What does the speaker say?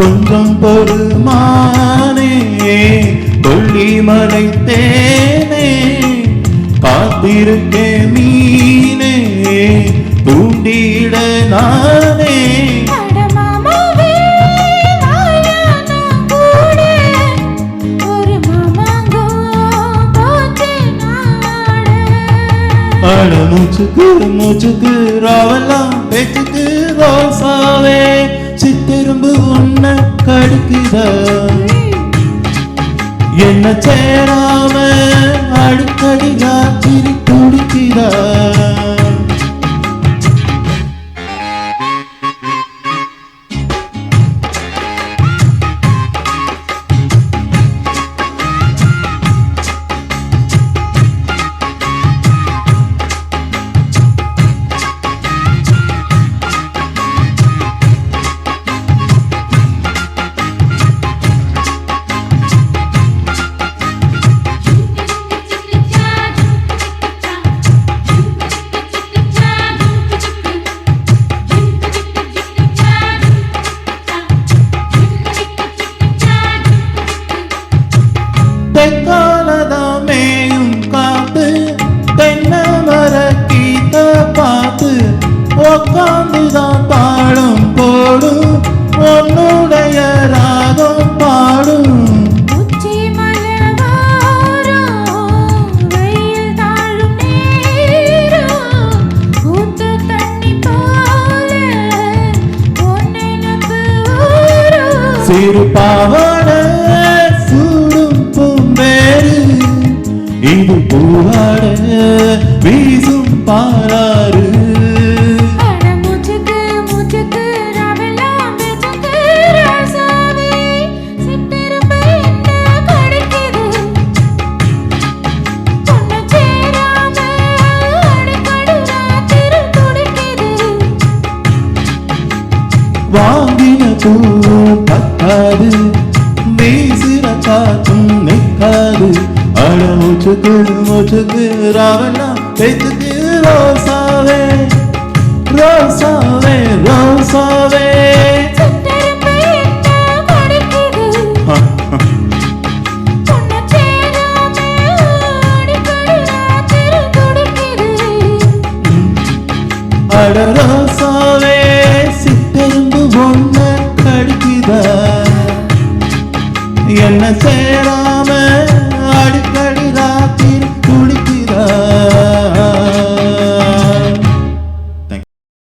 கொஞ்சம் பொறுமானே கொல்லிமலை தேனே காத்திருக்கே மீனே தூண்டிட நானே மூச்சுக்கு மூச்சுக்கு ராவெல்லாம் பேச்சுக்கு ரோசாவே சித்திரும்பு உன்னை கடுக்குத என்ன சேராம அடிக்கடி ராத்திரி துடிக்குத தென்காலதாமேயும் காத்து தென்னை மர கீத்த பார்த்து உக்காந்துதான் தாளம் போடும் உன்னுடைய ராகம் பாடும் சிறு பாவாட சூடும் பூம்பேரு இது பூவாட வீசும் பாராறு வாங்கின பூ பத்தாது வீசுற காத்தும் நிற்காது அட மூச்சுக்கு மூச்சுக்கு ராவெல்லாம் பேச்சுக்கு ரோசாவே ரோசாவே ரோசாவே அட ரோசாவே சித்தெரும்பு ஒன்ன கடிக்குத என்ன சேராம அடிக்கடி ராத்திரி